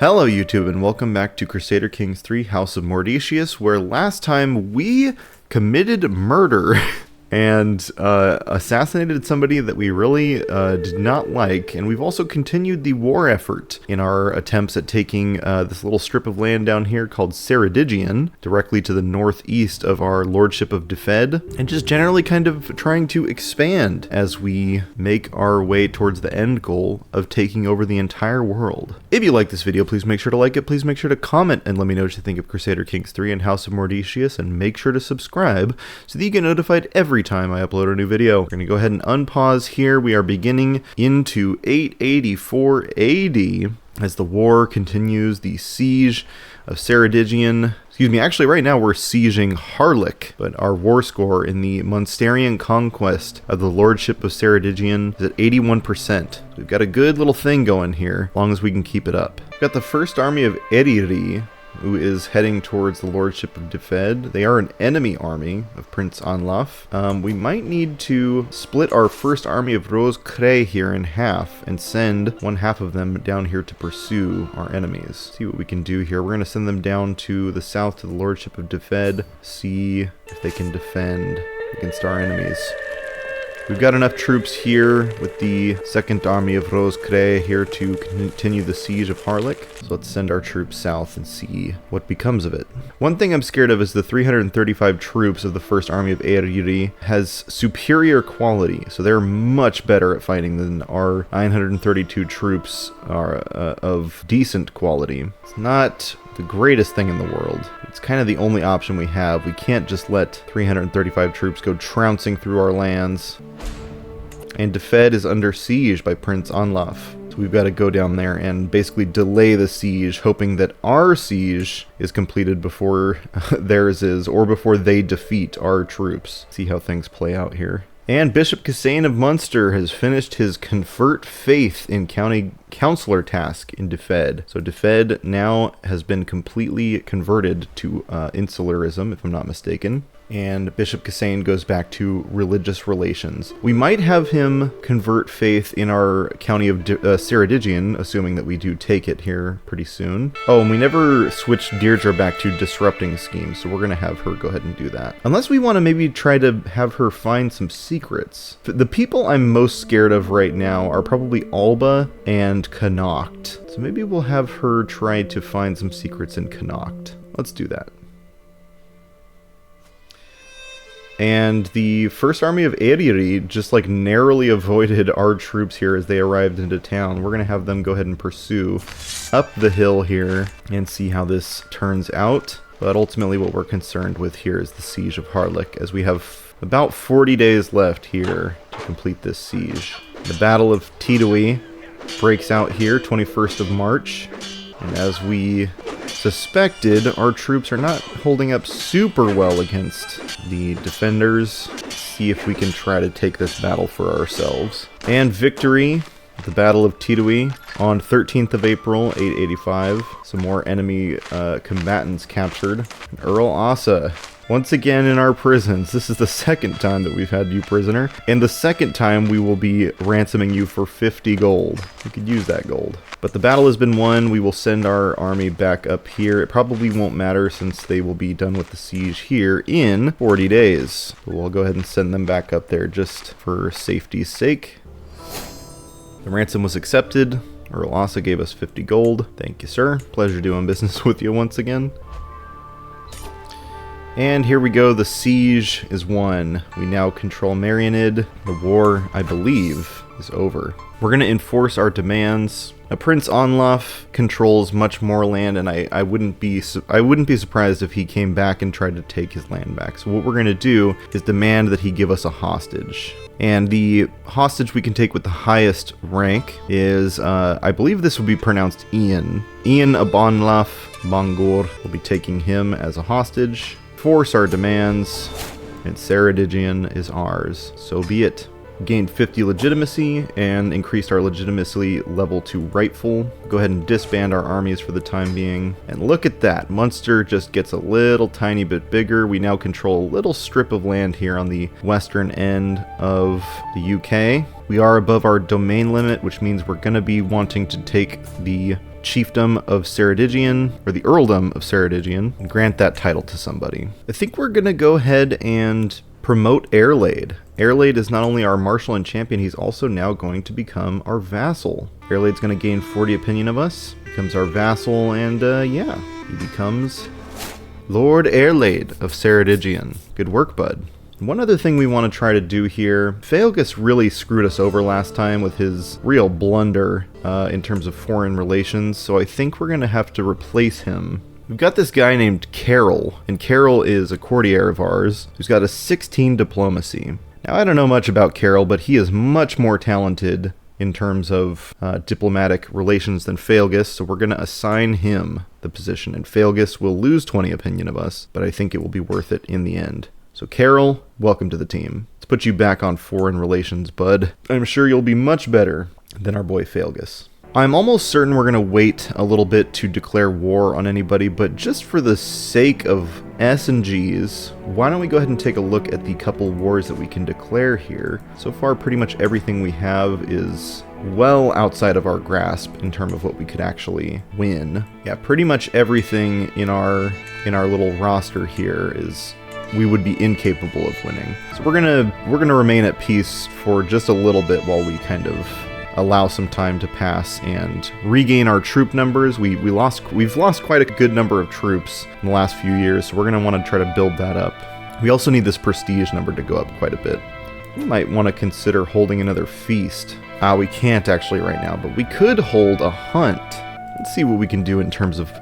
Hello YouTube and welcome back to Crusader Kings 3 House of Mordecius, where last time we committed murder and assassinated somebody that we really did not like, and we've also continued the war effort in our attempts at taking this little strip of land down here called Ceredigion, directly to the northeast of our Lordship of Defed, and just generally kind of trying to expand as we make our way towards the end goal of taking over the entire world. If you like this video, please make sure to like it, please make sure to comment and let me know what you think of Crusader Kings 3 and House of Mordecius, and make sure to subscribe so that you get notified every time I upload a new video. We're going to go ahead and unpause here. We are beginning into 884 AD as the war continues, the siege of Ceredigion. Excuse me, actually right now we're sieging Harlech, but our war score in the Munsterian conquest of the Lordship of Ceredigion is at 81%. We've got a good little thing going here, as long as we can keep it up. We've got the first army of Eriri, who is heading towards the Lordship of Defed. They are an enemy army of Prince Anlaf. We might need to split our first army of Rose Cray here in half and send one half of them down here to pursue our enemies. See what we can do here. We're going to send them down to the south to the Lordship of Defed, see if they can defend against our enemies. We've got enough troops here with the second army of Rose Cray here to continue the siege of Harlech. So let's send our troops south and see what becomes of it. One thing I'm scared of is the 335 troops of the first army of Eriri has superior quality. So they're much better at fighting than our 932 troops are of decent quality. It's not the greatest thing in the world. It's kind of the only option we have. We can't just let 335 troops go trouncing through our lands. And Defed is under siege by Prince Anlaf. So we've got to go down there and basically delay the siege, hoping that our siege is completed before theirs is, or before they defeat our troops. See how things play out here. And Bishop Cassane of Munster has finished his Convert Faith in County Councillor task in Defed. So Defed now has been completely converted to insularism, if I'm not mistaken. And Bishop Cassane goes back to religious relations. We might have him convert faith in our county of Ceredigion, assuming that we do take it here pretty soon. Oh, and we never switched Deirdre back to disrupting schemes, so we're going to have her go ahead and do that. Unless we want to maybe try to have her find some secrets. The people I'm most scared of right now are probably Alba and Connacht. So maybe we'll have her try to find some secrets in Connacht. Let's do that. And the first army of Eriri just like narrowly avoided our troops here as they arrived into town. We're going to have them go ahead and pursue up the hill here and see how this turns out. But ultimately what we're concerned with here is the siege of Harlech, as we have about 40 days left here to complete this siege. The Battle of Tidui breaks out here, 21st of March. And as we suspected, our troops are not holding up super well against the defenders. Let's see if we can try to take this battle for ourselves. And victory, the Battle of Tidui on 13th of April, 885. Some more enemy combatants captured. Earl Asa, once again in our prisons. This is the second time that we've had you prisoner, and the second time we will be ransoming you for 50 gold. We could use that gold. But the battle has been won. We will send our army back up here. It probably won't matter since they will be done with the siege here in 40 days. But we'll go ahead and send them back up there just for safety's sake. The ransom was accepted. Earl Asa gave us 50 gold. Thank you, sir. Pleasure doing business with you once again. And here we go, the siege is won. We now control Marianid. The war, I believe, is over. We're going to enforce our demands. Now, Prince Anlaf controls much more land, and I wouldn't be surprised if he came back and tried to take his land back. So what we're going to do is demand that he give us a hostage. And the hostage we can take with the highest rank is, I believe this would be pronounced Ian. Ian Abanlaf Bangor. We'll be taking him as a hostage. Force our demands, and Ceredigion is ours. So be it. Gained 50 legitimacy and increased our legitimacy level to rightful. Go ahead and disband our armies for the time being. And look at that, Munster just gets a little tiny bit bigger. We now control a little strip of land here on the western end of the UK. We are above our domain limit, which means we're going to be wanting to take the chiefdom of Ceredigion, or the earldom of Ceredigion, and grant that title to somebody. I think we're going to go ahead and promote Airlaid. Airlaid is not only our marshal and champion, he's also now going to become our vassal. Airlaid's going to gain 40 opinion of us, becomes our vassal, and yeah, he becomes Lord Airlaid of Ceredigion. Good work, bud. One other thing we want to try to do here, Phaelgus really screwed us over last time with his real blunder in terms of foreign relations, so I think we're going to have to replace him. We've got this guy named Carol, and Carol is a courtier of ours who's got a 16 diplomacy. Now, I don't know much about Carol, but he is much more talented in terms of diplomatic relations than Phaelgus, so we're going to assign him the position, and Phaelgus will lose 20 opinion of us, but I think it will be worth it in the end. So Carol, welcome to the team. Let's put you back on foreign relations, bud. I'm sure you'll be much better than our boy Phaelgus. I'm almost certain we're going to wait a little bit to declare war on anybody, but just for the sake of S and G's, why don't we go ahead and take a look at the couple wars that we can declare here. So far, pretty much everything we have is well outside of our grasp in terms of what we could actually win. Yeah, pretty much everything in our little roster here is we would be incapable of winning. So we're gonna remain at peace for just a little bit while we kind of allow some time to pass and regain our troop numbers. We've lost quite a good number of troops in the last few years, so we're gonna want to try to build that up. We also need this prestige number to go up quite a bit. We might want to consider holding another feast. We can't actually right now, but we could hold a hunt. Let's see what we can do in terms of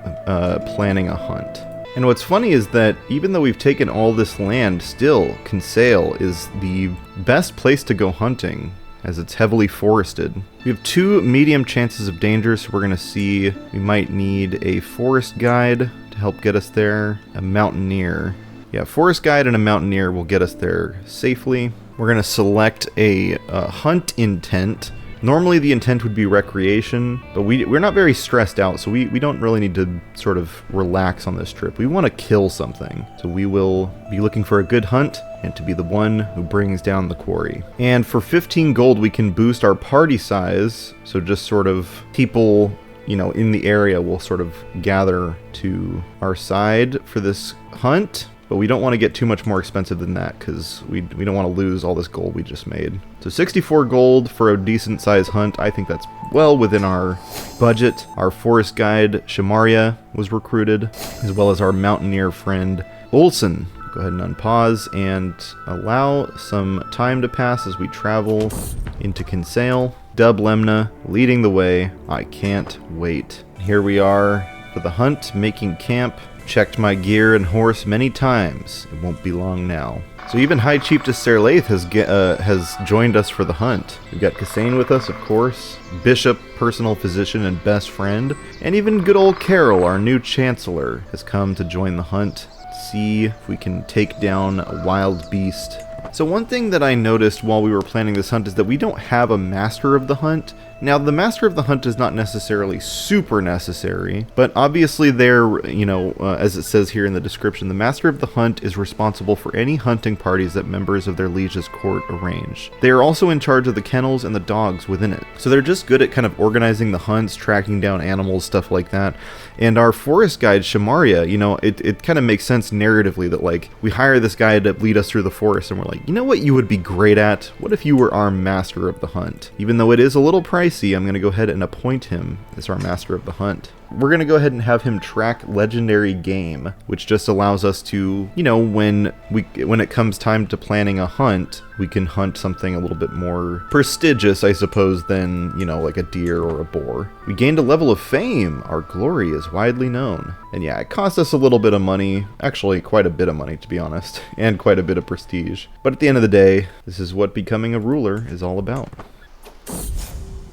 planning a hunt. And what's funny is that even though we've taken all this land, still, Kinsale is the best place to go hunting, as it's heavily forested. We have 2 medium chances of danger, so we're going to see we might need a forest guide to help get us there, a mountaineer. Yeah, forest guide and a mountaineer will get us there safely. We're going to select a hunt intent. Normally the intent would be recreation, but we're not very stressed out, so we don't really need to sort of relax on this trip. We want to kill something, so we will be looking for a good hunt and to be the one who brings down the quarry. And for 15 gold we can boost our party size, so just sort of people, you know, in the area will sort of gather to our side for this hunt. But we don't want to get too much more expensive than that because we don't want to lose all this gold we just made. So 64 gold for a decent sized hunt. I think that's well within our budget. Our forest guide, Shamaria, was recruited, as well as our mountaineer friend, Olsen. Go ahead and unpause and allow some time to pass as we travel into Kinsale. Dub Lemna leading the way. I can't wait. Here we are for the hunt, making camp. Checked my gear and horse many times. It won't be long now. So even High Chiefess Serlaith has joined us for the hunt. We've got Kassane with us, of course, Bishop, personal physician and best friend, and even good old Carol, our new Chancellor, has come to join the hunt. See if we can take down a wild beast. So one thing that I noticed while we were planning this hunt is that we don't have a master of the hunt. Now, the master of the hunt is not necessarily super necessary, but obviously there, you know, as it says here in the description, the master of the hunt is responsible for any hunting parties that members of their liege's court arrange. They are also in charge of the kennels and the dogs within it. So they're just good at kind of organizing the hunts, tracking down animals, stuff like that. And our forest guide, Shamaria, you know, it kind of makes sense narratively that, like, we hire this guy to lead us through the forest, and we're like, you know what you would be great at? What if you were our master of the hunt? Even though it is a little pricey, I'm going to go ahead and appoint him as our master of the hunt. We're going to go ahead and have him track legendary game, which just allows us to, you know, when it comes time to planning a hunt, we can hunt something a little bit more prestigious, I suppose, than, you know, like a deer or a boar. We gained a level of fame. Our glory is widely known. And yeah, it cost us a little bit of money, actually quite a bit of money to be honest, and quite a bit of prestige. But at the end of the day, this is what becoming a ruler is all about.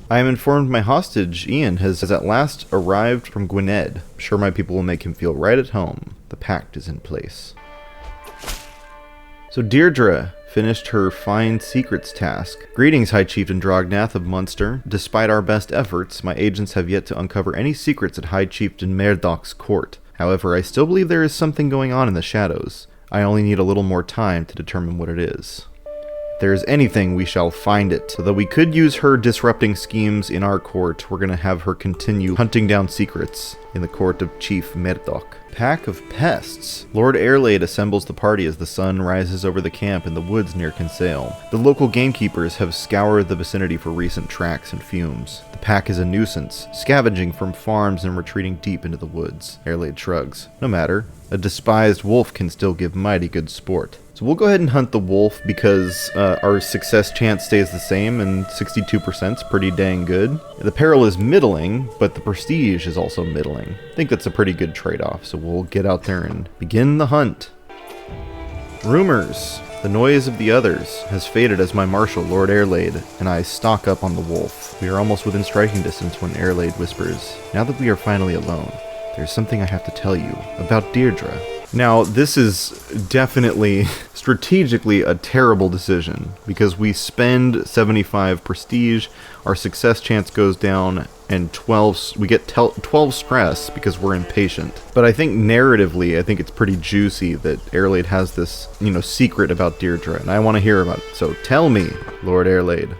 I am informed my hostage, Ian, has at last arrived from Gwynedd. I'm sure my people will make him feel right at home. The pact is in place. So Deirdre finished her Find Secrets task. Greetings, High Chieftain Drognath of Munster. Despite our best efforts, my agents have yet to uncover any secrets at High Chieftain Merdoc's court. However, I still believe there is something going on in the shadows. I only need a little more time to determine what it is. If there is anything, we shall find it. So though we could use her disrupting schemes in our court, we're going to have her continue hunting down secrets in the court of Chief Murdoch. Pack of Pests. Lord Airlaid assembles the party as the sun rises over the camp in the woods near Kinsale. The local gamekeepers have scoured the vicinity for recent tracks and fumes. The pack is a nuisance, scavenging from farms and retreating deep into the woods. Airlaid shrugs. No matter. A despised wolf can still give mighty good sport. So we'll go ahead and hunt the wolf because our success chance stays the same, and 62% is pretty dang good. The peril is middling, but the prestige is also middling. I think that's a pretty good trade-off, so we'll get out there and begin the hunt. Rumors. The noise of the others has faded as my marshal, Lord Airlaid, and I stalk up on the wolf. We are almost within striking distance when Airlaid whispers, "Now that we are finally alone, there's something I have to tell you about Deirdre." Now, this is definitely strategically a terrible decision because we spend 75 prestige, our success chance goes down, and we get 12 stress because we're impatient. But I think narratively, I think it's pretty juicy that Airlaid has this, secret about Deirdre, and I want to hear about it. So tell me, Lord Airlaid,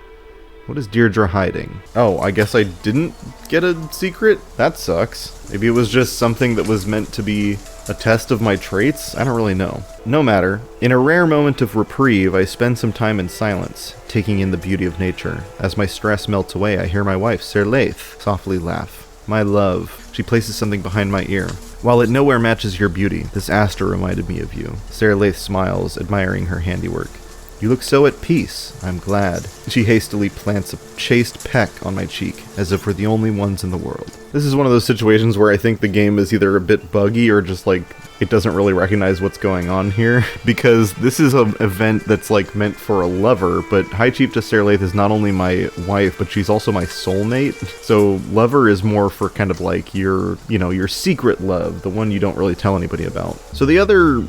what is Deirdre hiding? Oh, I guess I didn't get a secret? That sucks. Maybe it was just something that was meant to be a test of my traits? I don't really know. No matter. In a rare moment of reprieve, I spend some time in silence, taking in the beauty of nature. As my stress melts away, I hear my wife, Sir Leith, softly laugh. My love. She places something behind my ear. While it nowhere matches your beauty, this aster reminded me of you. Sir Leith smiles, admiring her handiwork. You look so at peace. I'm glad. She hastily plants a chaste peck on my cheek, as if we're the only ones in the world. This is one of those situations where I think the game is either a bit buggy or just it doesn't really recognize what's going on here, because this is an event that's meant for a lover, but High Chief Sir Leith is not only my wife, but she's also my soulmate. So lover is more for kind of your secret love, the one you don't really tell anybody about. So the other,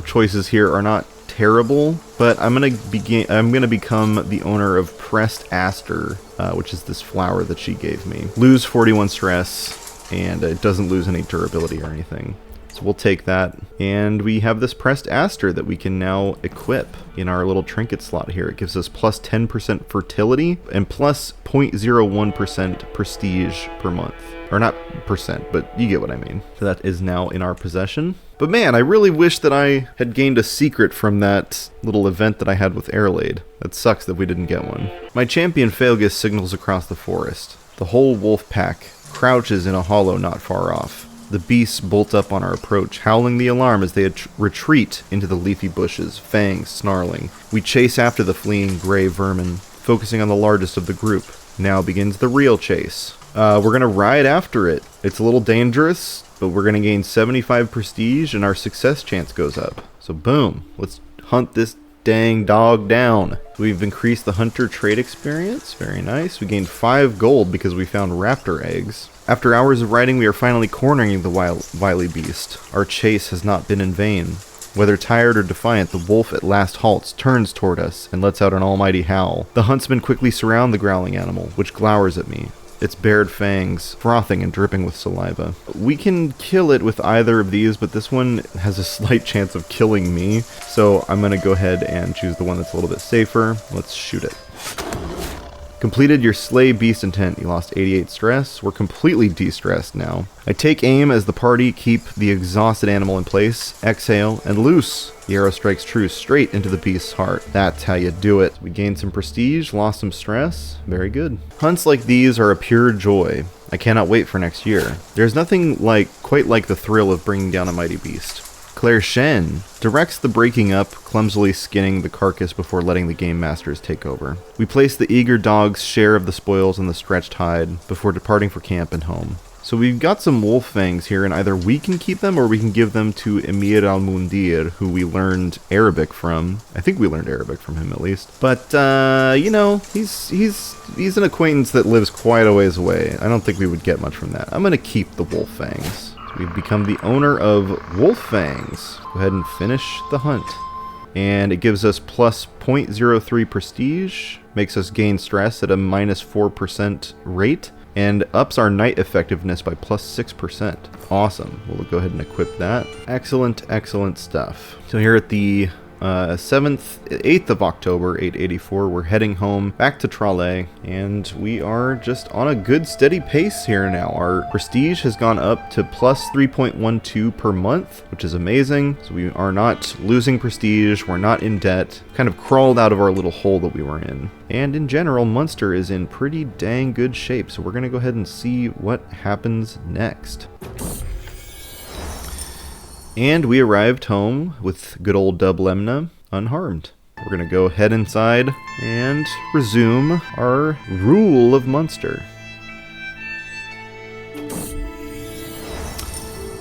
choices here are not terrible, but I'm gonna become the owner of Pressed Aster, which is this flower that she gave me. Lose 41 stress, and it doesn't lose any durability or anything. So we'll take that, and we have this Pressed Aster that we can now equip in our little trinket slot here. It gives us plus 10% fertility and plus 0.01% prestige per month. Or not percent, but you get what I mean. So that is now in our possession. But man, I really wish that I had gained a secret from that little event that I had with Airlaid. That sucks that we didn't get one. My champion Phalgus signals across the forest. The whole wolf pack crouches in a hollow not far off. The beasts bolt up on our approach, howling the alarm as they retreat into the leafy bushes, fangs snarling. We chase after the fleeing gray vermin, focusing on the largest of the group. Now begins the real chase. We're going to ride after it. It's a little dangerous, but we're going to gain 75 prestige and our success chance goes up. So boom, let's hunt this dang dog down. We've increased the hunter trait experience. Very nice. We gained 5 gold because we found raptor eggs. After hours of riding, we are finally cornering the wily beast. Our chase has not been in vain. Whether tired or defiant, the wolf at last halts, turns toward us, and lets out an almighty howl. The huntsmen quickly surround the growling animal, which glowers at me, its bared fangs frothing and dripping with saliva. We can kill it with either of these, but this one has a slight chance of killing me, so I'm going to go ahead and choose the one that's a little bit safer. Let's shoot it. Completed your slay beast intent. You lost 88 stress. We're completely de-stressed now. I take aim as the party keep the exhausted animal in place, exhale, and loose. The arrow strikes true straight into the beast's heart. That's how you do it. We gained some prestige, lost some stress. Very good. Hunts like these are a pure joy. I cannot wait for next year. There's nothing quite like the thrill of bringing down a mighty beast. Claire Shen directs the breaking up, clumsily skinning the carcass before letting the game masters take over. We place the eager dog's share of the spoils on the stretched hide before departing for camp and home. So we've got some wolf fangs here, and either we can keep them or we can give them to Emir al-Mundir, who we learned Arabic from. I think we learned Arabic from him at least. But, he's an acquaintance that lives quite a ways away. I don't think we would get much from that. I'm going to keep the wolf fangs. We've become the owner of Wolf Fangs. Go ahead and finish the hunt. And it gives us plus 0.03 prestige, makes us gain stress at a minus 4% rate, and ups our night effectiveness by plus 6%. Awesome. We'll go ahead and equip that. Excellent, excellent stuff. So here at the 8th of October, 884. We're heading home back to Tralles, and we are just on a good steady pace here now. Our prestige has gone up to plus 3.12 per month, which is amazing. So we are not losing prestige, we're not in debt, kind of crawled out of our little hole that we were in. And in general, Munster is in pretty dang good shape, so we're going to go ahead and see what happens next. And we arrived home with good old Dub Lemna unharmed. We're going to go head inside and resume our rule of Munster.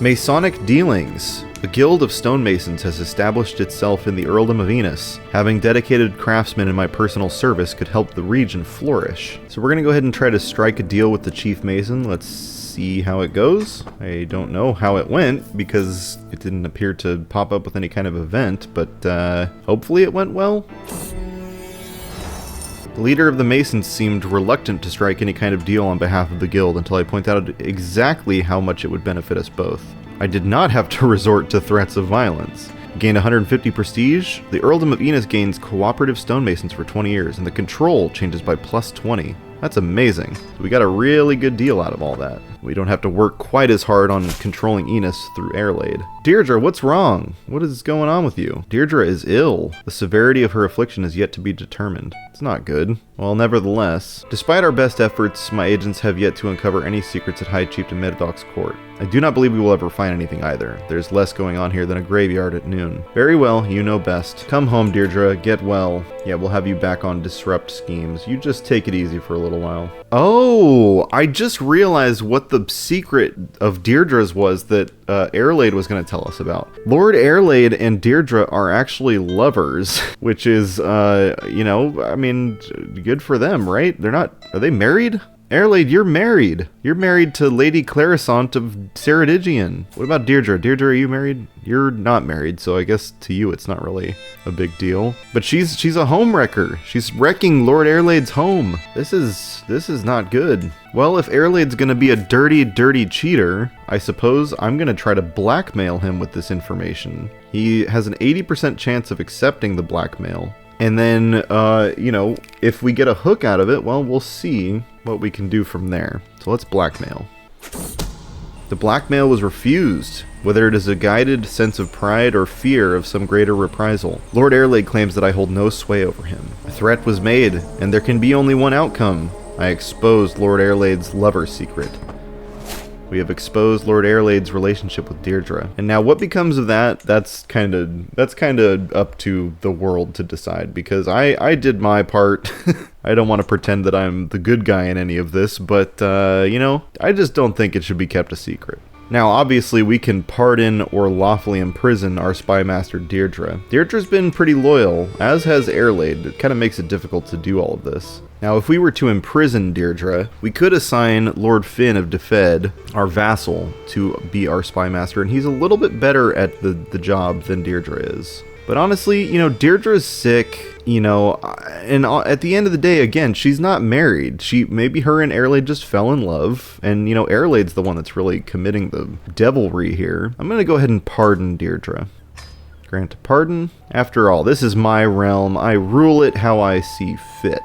Masonic Dealings. A guild of stonemasons has established itself in the Earldom of Enos. Having dedicated craftsmen in my personal service could help the region flourish. So we're going to go ahead and try to strike a deal with the chief mason. Let's see how it goes. I don't know how it went because it didn't appear to pop up with any kind of event, but hopefully it went well. The leader of the Masons seemed reluctant to strike any kind of deal on behalf of the guild until I pointed out exactly how much it would benefit us both. I did not have to resort to threats of violence. Gained 150 prestige. The Earldom of Enos gains cooperative stonemasons for 20 years, and the control changes by plus 20. That's amazing. We got a really good deal out of all that. We don't have to work quite as hard on controlling Enos through Airlaid. Deirdre, what's wrong? What is going on with you? Deirdre is ill. The severity of her affliction is yet to be determined. It's not good. Well, nevertheless, despite our best efforts, my agents have yet to uncover any secrets at High Chieftain Medadoc's court. I do not believe we will ever find anything either. There's less going on here than a graveyard at noon. Very well, you know best. Come home, Deirdre. Get well. Yeah, we'll have you back on disrupt schemes. You just take it easy for a little while. Oh, I just realized what the secret of Deirdre's was that Airlaid was going to tell us about. Lord Airlaid and Deirdre are actually lovers, which is, you know, I mean, good for them, right? They're not, are they married? Airlaid, you're married. You're married to Lady Clarisant of Ceredigion. What about Deirdre? Deirdre, are you married? You're not married, so I guess to you it's not really a big deal. But she's a home wrecker. She's wrecking Lord Airlaid's home. This is not good. Well, if Airlaid's gonna be a dirty, dirty cheater, I suppose I'm gonna try to blackmail him with this information. He has an 80% chance of accepting the blackmail. And then, you know, if we get a hook out of it, well, we'll see what we can do from there. So let's blackmail. The blackmail was refused, whether it is a guided sense of pride or fear of some greater reprisal. Lord Airlaid claims that I hold no sway over him. A threat was made, and there can be only one outcome. I exposed Lord Airlaid's lover secret. We have exposed Lord Airlaid's relationship with Deirdre. And now what becomes of that, that's kind of up to the world to decide, because I did my part. I don't want to pretend that I'm the good guy in any of this, but, you know, I just don't think it should be kept a secret. Now, obviously, we can pardon or lawfully imprison our spy master Deirdre. Deirdre's been pretty loyal, as has Airlaid. It kind of makes it difficult to do all of this. Now, if we were to imprison Deirdre, we could assign Lord Finn of Defed, our vassal, to be our spy master, and he's a little bit better at the job than Deirdre is. But honestly, you know, Deirdre's sick, you know, and at the end of the day, again, she's not married. Maybe her and Airlaid just fell in love, and, you know, Airlaid's the one that's really committing the devilry here. I'm going to go ahead and pardon Deirdre. Grant a pardon. After all, this is my realm. I rule it how I see fit.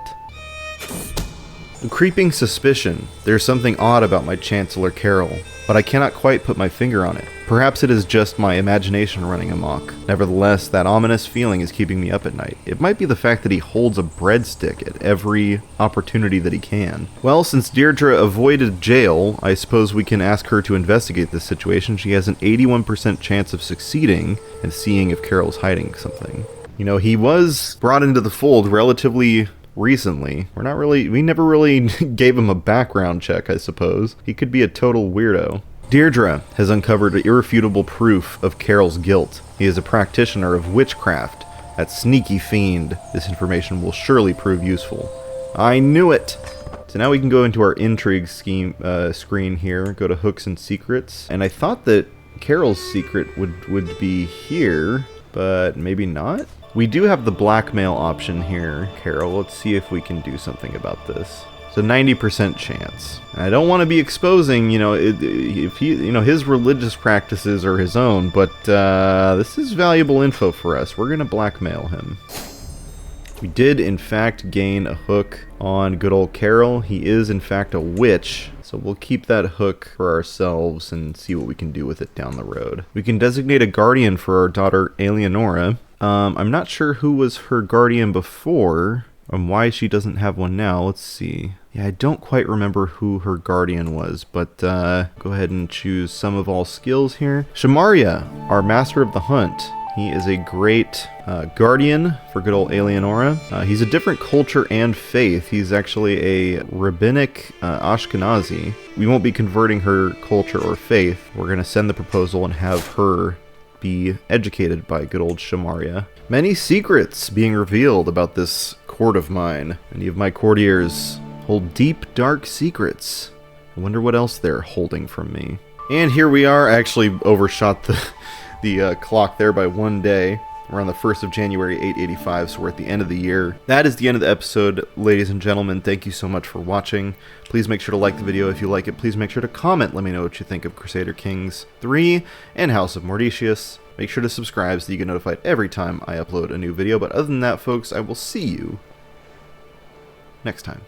A creeping suspicion. There's something odd about my Chancellor Carol, but I cannot quite put my finger on it. Perhaps it is just my imagination running amok. Nevertheless, that ominous feeling is keeping me up at night. It might be the fact that he holds a breadstick at every opportunity that he can. Well, since Deirdre avoided jail, I suppose we can ask her to investigate this situation. She has an 81% chance of succeeding and seeing if Carol's hiding something. You know, he was brought into the fold relatively recently. We never really gave him a background check, I suppose. He could be a total weirdo. Deirdre has uncovered irrefutable proof of Carol's guilt. He is a practitioner of witchcraft. That sneaky fiend. This information will surely prove useful. I knew it! So now we can go into our intrigue screen here, go to hooks and secrets. And I thought that Carol's secret would be here, but maybe not? We do have the blackmail option here, Carol. Let's see if we can do something about this. It's a 90% chance. I don't want to be exposing, you know, if he, you know, his religious practices are his own, but this is valuable info for us. We're gonna blackmail him. We did, in fact, gain a hook on good old Carol. He is, in fact, a witch, so we'll keep that hook for ourselves and see what we can do with it down the road. We can designate a guardian for our daughter, Eleonora. I'm not sure who was her guardian before, and why she doesn't have one now. Let's see. Yeah, I don't quite remember who her guardian was, but go ahead and choose some of all skills here. Shamaria, our master of the hunt. He is a great guardian for good old Eleonora. He's a different culture and faith. He's actually a rabbinic Ashkenazi. We won't be converting her culture or faith. We're going to send the proposal and have her be educated by good old Shamaria. Many secrets being revealed about this court of mine. Many of my courtiers hold deep, dark secrets. I wonder what else they're holding from me. And here we are. I actually overshot the clock there by 1 day. We're on the 1st of January, 885, so we're at the end of the year. That is the end of the episode, ladies and gentlemen. Thank you so much for watching. Please make sure to like the video if you like it. Please make sure to comment. Let me know what you think of Crusader Kings 3 and House of Mordecius. Make sure to subscribe so you get notified every time I upload a new video. But other than that, folks, I will see you next time.